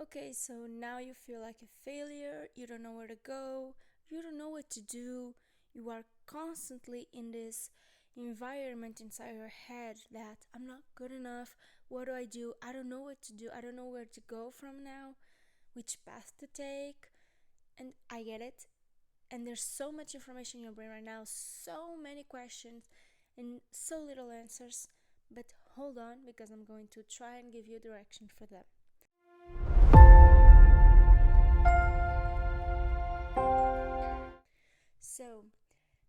Okay, so now you feel like a failure, you don't know where to go, you don't know what to do, you are constantly in this environment inside your head that I'm not good enough, what do I do? I don't know what to do, I don't know where to go from now, which path to take, and I get it. And there's so much information in your brain right now, so many questions, and so little answers. But hold on, because I'm going to try and give you direction for them. So,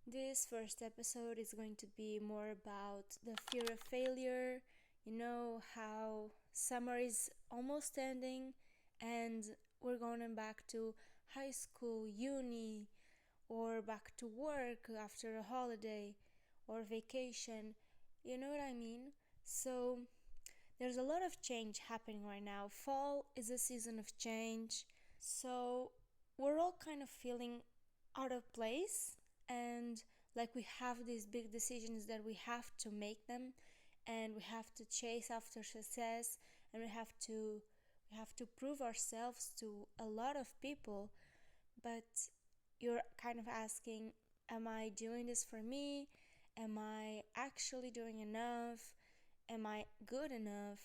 this first episode is going to be more about the fear of failure. You know how summer is almost ending and we're going back to high school, uni, or back to work after a holiday or vacation. You know what I mean? So, there's a lot of change happening right now. Fall is a season of change. So, we're all kind of feeling out of place and like we have these big decisions that we have to make them, and we have to chase after success, and we have to prove ourselves to a lot of people. But you're kind of asking, am I doing this for me? Am I actually doing enough? Am I good enough?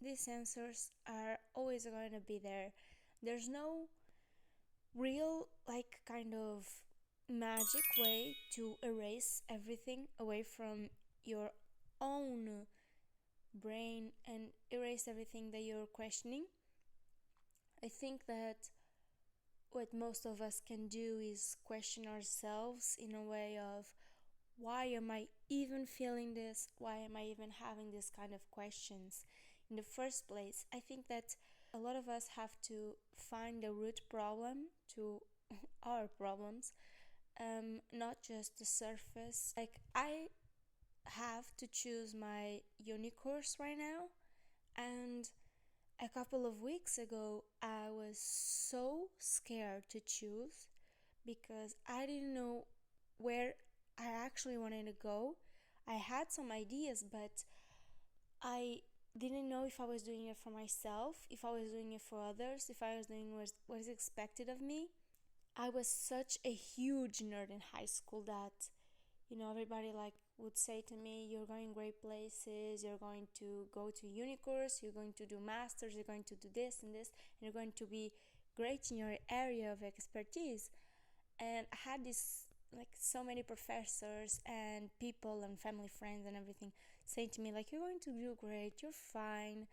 These answers are always going to be there. There's no real, like, kind of magic way to erase everything away from your own brain and erase everything that you're questioning. I think that what most of us can do is question ourselves in a way of, why am I even feeling this? Why am I even having this kind of questions in the first place? I think that a lot of us have to find the root problem to our problems, not just the surface. Like, I have to choose my uni course right now, and a couple of weeks ago I was so scared to choose because I didn't know where I actually wanted to go. I had some ideas, but I didn't know if I was doing it for myself, if I was doing it for others, if I was doing what is expected of me. I was such a huge nerd in high school that, everybody like would say to me, you're going great places, you're going to go to uni course, you're going to do masters, you're going to do this and this, and you're going to be great in your area of expertise. And I had this, like, so many professors and people and family friends and everything saying to me, like, you're going to do great, you're fine,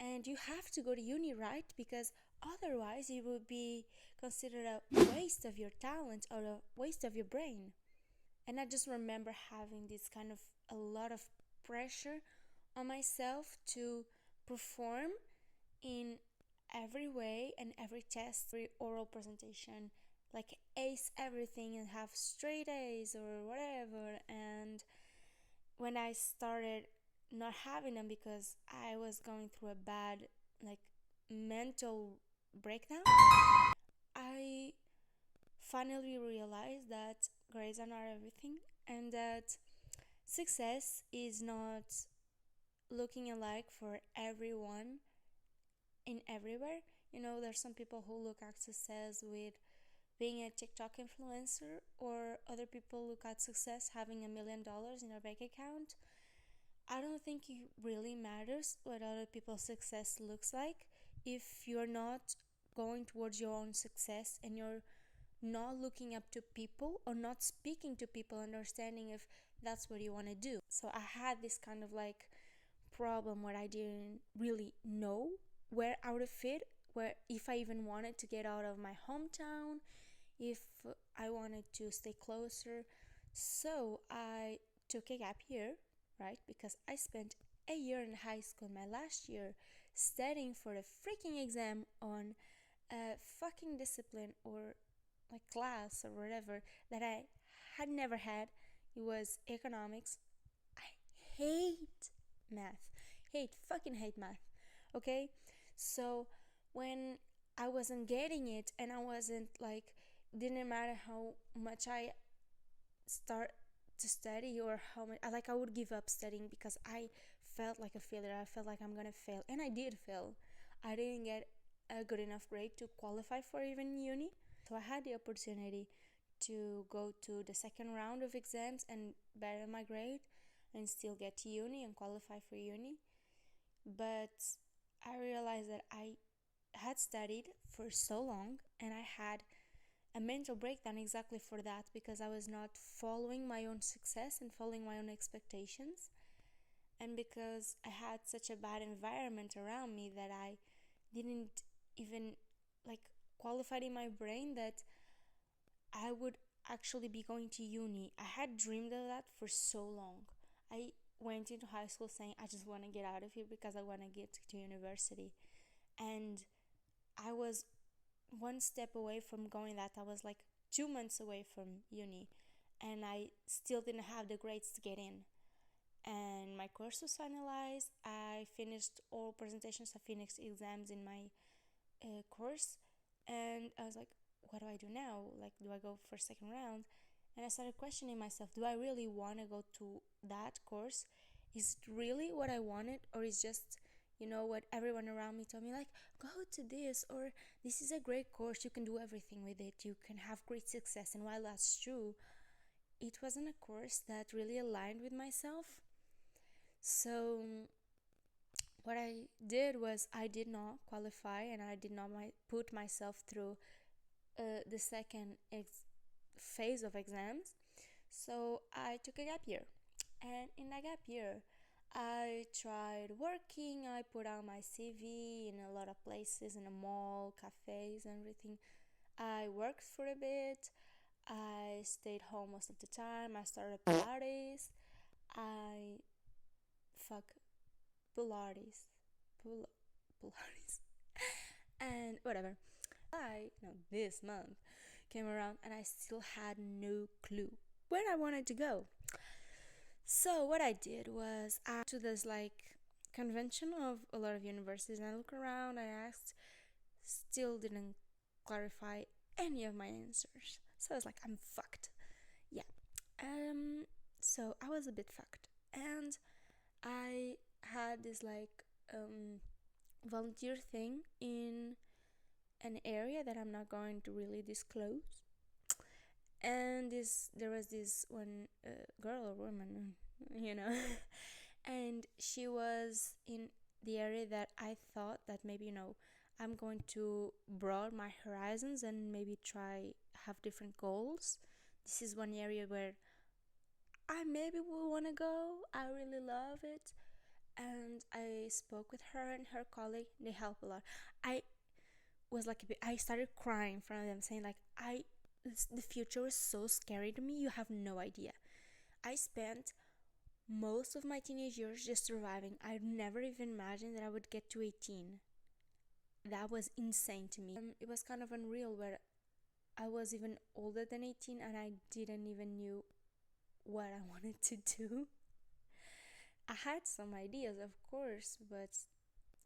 and you have to go to uni, right? Because otherwise it would be considered a waste of your talent or a waste of your brain. And I just remember having this kind of a lot of pressure on myself to perform in every way and every test, every oral presentation, like ace everything and have straight A's or whatever. And when I started not having them because I was going through a bad, like, mental breakdown, I finally realized that grades are not everything, and that success is not looking alike for everyone in everywhere. There's some people who look at success with being a TikTok influencer, or other people look at success having $1 million in their bank account. I don't think it really matters what other people's success looks like if you're not going towards your own success and you're not looking up to people or not speaking to people, understanding if that's what you want to do. So I had this kind of like problem where I didn't really know where I would fit, where if I even wanted to get out of my hometown, if I wanted to stay closer. So I took a gap year, right? Because I spent a year in high school, my last year, studying for the freaking exam on a fucking discipline or like class or whatever that I had never had. It was economics. I hate math. Fucking hate math. Okay? So when I wasn't getting it and I wasn't like, didn't matter how much I start to study or how much, I would give up studying because I felt like a failure. I felt like I'm gonna fail, and I did fail. I didn't get a good enough grade to qualify for even uni. So I had the opportunity to go to the second round of exams and better my grade and still get to uni and qualify for uni. But I realized that I had studied for so long and I had a mental breakdown exactly for that, because I was not following my own success and following my own expectations, and because I had such a bad environment around me that I didn't even like qualified in my brain that I would actually be going to uni. I had dreamed of that for so long. I went into high school saying I just want to get out of here because I want to get to university, and I was one step away from going that. I was like 2 months away from uni, and I still didn't have the grades to get in. And my course was finalized. I finished all presentations. I finished exams in my course, and I was like, what do I do now? Like, do I go for second round? And I started questioning myself, do I really want to go to that course? Is it really what I wanted, or is just, what everyone around me told me, like, go to this, or this is a great course, you can do everything with it, you can have great success. And while that's true, it wasn't a course that really aligned with myself. So what I did was I did not qualify, and I did not put myself through the second phase of exams. So I took a gap year, and in that gap year I tried working. I put out my CV in a lot of places, in a mall, cafes, and everything. I worked for a bit. I stayed home most of the time. I started Pilates. I fuck Pilates. Pilates. And whatever. This month came around and I still had no clue where I wanted to go. So what I did was I went to this like convention of a lot of universities, and I looked around, I asked, still didn't clarify any of my answers. So I was like, I'm fucked. Yeah. So I was a bit fucked. And I had this like volunteer thing in an area that I'm not going to really disclose. And there was this one girl or woman, and she was in the area that I thought that maybe, I'm going to broaden my horizons and maybe try have different goals. This is one area where I maybe will want to go. I really love it. And I spoke with her and her colleague. They help a lot. I was like I started crying in front of them, saying like, the future was so scary to me, you have no idea. I spent most of my teenage years just surviving. I never even imagined that I would get to 18. That was insane to me. It was kind of unreal, where I was even older than 18 and I didn't even knew what I wanted to do. I had some ideas, of course, but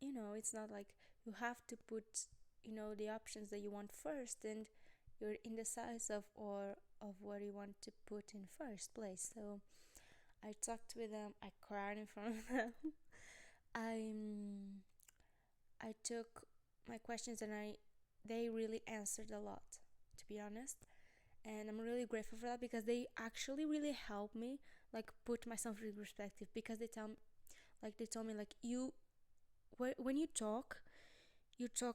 it's not like you have to put the options that you want first, and you're indecisive of what you want to put in first place. So I talked with them, I cried in front of them. I took my questions, and they really answered a lot, to be honest. And I'm really grateful for that, because they actually really helped me like put myself in perspective, because they told me like, when you talk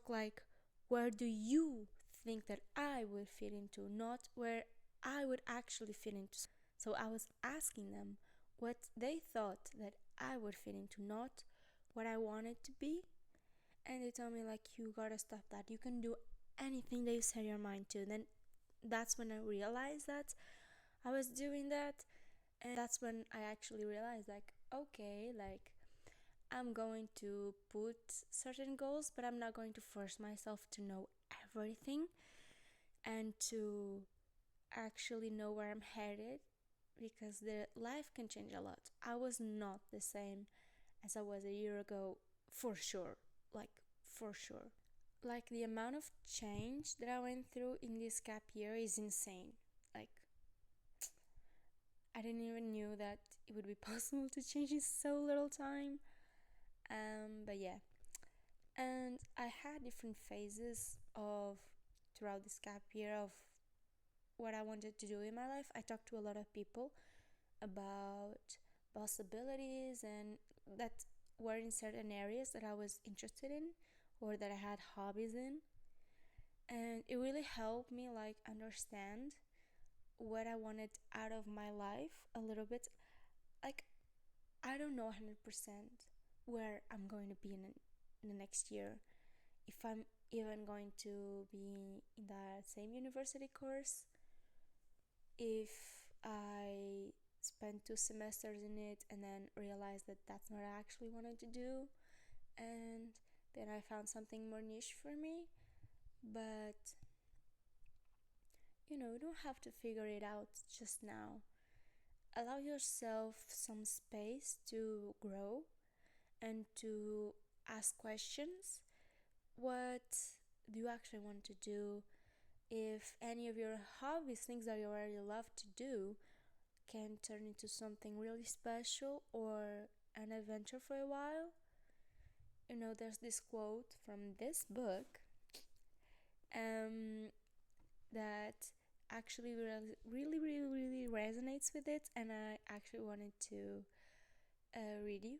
like, where do you think that I would fit into, not where I would actually fit into. So I was asking them what they thought that I would fit into, not what I wanted to be. And they told me like, you gotta stop that. You can do anything that you set your mind to. Then that's when I realized that I was doing that. And that's when I actually realized like, okay, like, I'm going to put certain goals, but I'm not going to force myself to know everything and to actually know where I'm headed, because the life can change a lot. I was not the same as I was a year ago, for sure. Like, for sure. Like, the amount of change that I went through in this gap year is insane. Like, I didn't even knew that it would be possible to change in so little time. But yeah, And I had different phases of throughout this gap year of what I wanted to do in my life. I talked to a lot of people about possibilities and that were in certain areas that I was interested in or that I had hobbies in. And it really helped me like understand what I wanted out of my life a little bit. Like I don't know 100% where I'm going to be in the next year. If I'm even going to be in the same university course, if I spent 2 semesters in it and then realized that that's not what I actually wanted to do, and then I found something more niche for me. But you don't have to figure it out just now. Allow yourself some space to grow and to ask questions. What do you actually want to do? If any of your hobbies, things that you already love to do, can turn into something really special or an adventure for a while. There's this quote from this book um, that actually really resonates with it, and I actually wanted to read you.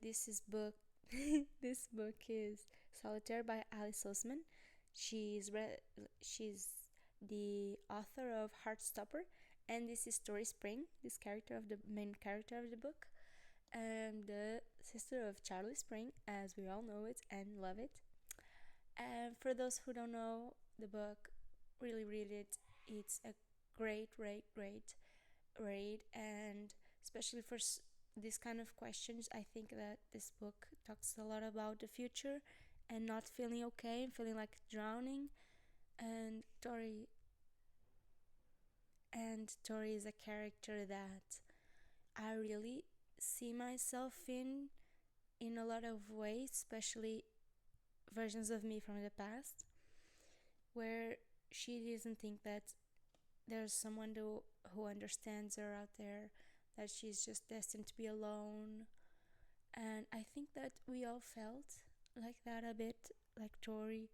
This is book. This book is Solitaire by Alice Osman. She's the author of Heartstopper, and this is Story Spring, this character of the main character of the book, the sister of Charlie Spring, as we all know it and love it. And for those who don't know the book, really read it. It's a great read, and especially for these kind of questions, I think that this book talks a lot about the future and not feeling okay and feeling like drowning. And Tori is a character that I really see myself in a lot of ways, especially versions of me from the past, where she doesn't think that there's someone who understands her out there, that she's just destined to be alone. And I think that we all felt like that a bit, like Tori,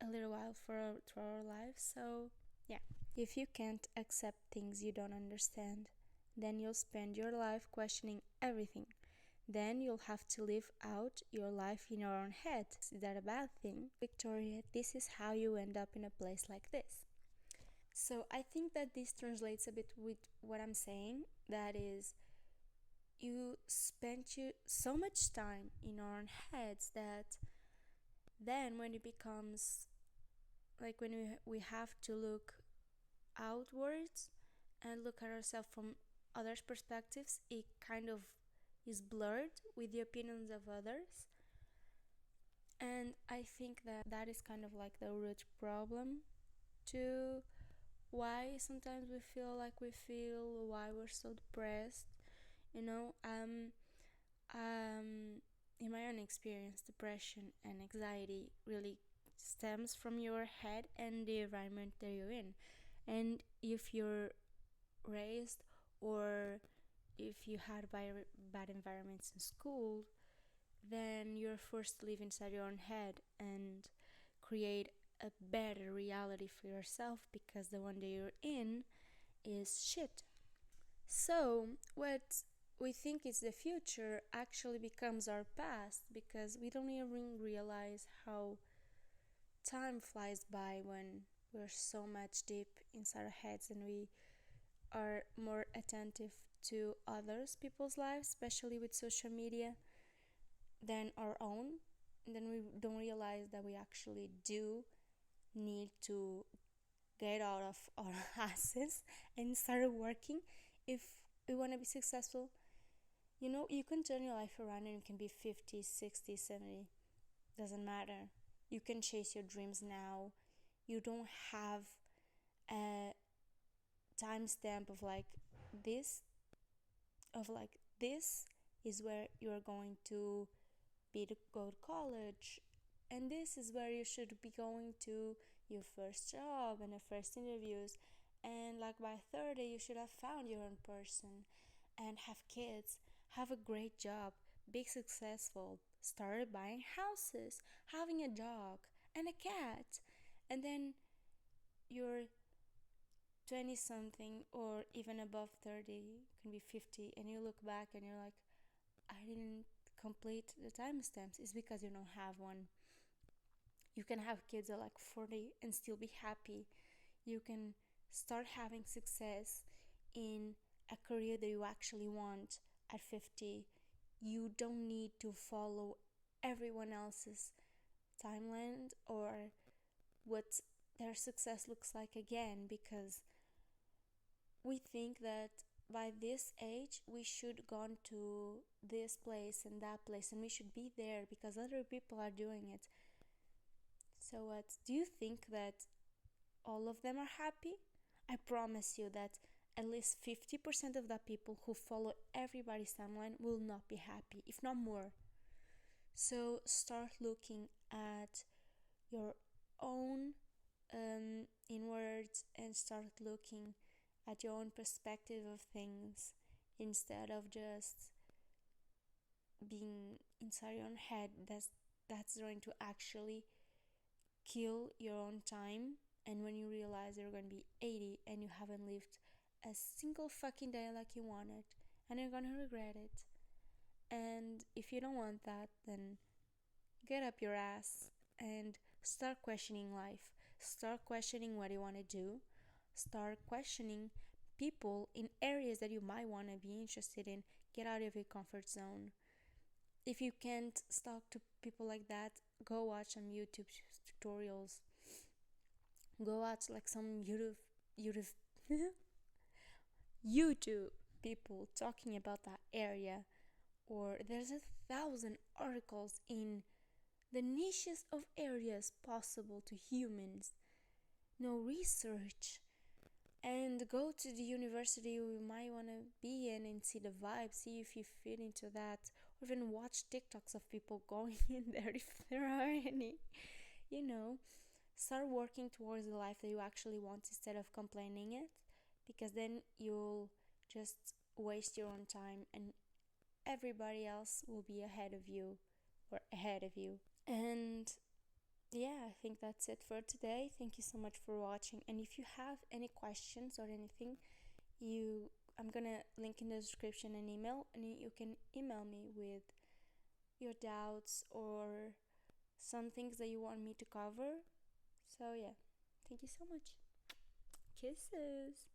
a little while through our lives. So, yeah. If you can't accept things you don't understand, then you'll spend your life questioning everything. Then you'll have to live out your life in your own head. Is that a bad thing? Victoria, this is how you end up in a place like this. So I think that this translates a bit with what I'm saying. That is, you spent so much time in our own heads that then when it becomes like when we have to look outwards and look at ourselves from others' perspectives, it kind of is blurred with the opinions of others. And I think that that is kind of like the root problem to why sometimes we feel like we feel, why we're so depressed. You know, in my own experience, depression and anxiety really stems from your head and the environment that you're in. And if you're raised or if you had bad environments in school, then you're forced to live inside your own head and create a better reality for yourself because the one that you're in is shit. So, what we think is the future actually becomes our past because we don't even realize how time flies by when we're so much deep inside our heads and we are more attentive to others people's lives, especially with social media, than our own. And then we don't realize that we actually do need to get out of our asses and start working if we want to be successful. You can turn your life around and you can be 50, 60, 70. Doesn't matter. You can chase your dreams now. You don't have a timestamp of this this is where you're going to be to go to college, and this is where you should be going to your first job and the first interviews, and like by 30 you should have found your own person and have kids, have a great job, be successful, started buying houses, having a dog and a cat, and then you're 20 something or even above 30, can be 50, and you look back and you're like, I didn't complete the timestamps. It's because you don't have one. You can have kids at like 40 and still be happy. You can start having success in a career that you actually want at 50. You don't need to follow everyone else's timeline or what their success looks like again, because we think that by this age we should gone to this place and that place and we should be there because other people are doing it. So what do you think that all of them are happy? I promise you that at least 50% of the people who follow everybody's timeline will not be happy, if not more. So start looking at your own inwards and start looking at your own perspective of things instead of just being inside your own head. That's going to actually kill your own time. And when you realize you're going to be 80 and you haven't lived a single fucking day like you wanted, and you're going to regret it. And if you don't want that, then get up your ass and start questioning life. Start questioning what you want to do. Start questioning people in areas that you might want to be interested in. Get out of your comfort zone. If you can't talk to people like that, go watch some YouTube tutorials. Go watch like some YouTube YouTube people talking about that area. Or there's 1,000 articles in the niches of areas possible to humans. No research. And go to the university you might want to be in and see the vibe, see if you fit into that, or even watch TikToks of people going in there if there are any. You know, start working towards the life that you actually want instead of complaining it, because then you'll just waste your own time and everybody else will be ahead of you or ahead of you. And yeah, I think that's it for today. Thank you so much for watching. And if you have any questions or anything, I'm gonna link in the description an email, and you can email me with your doubts or some things that you want me to cover. So yeah, thank you so much. Kisses.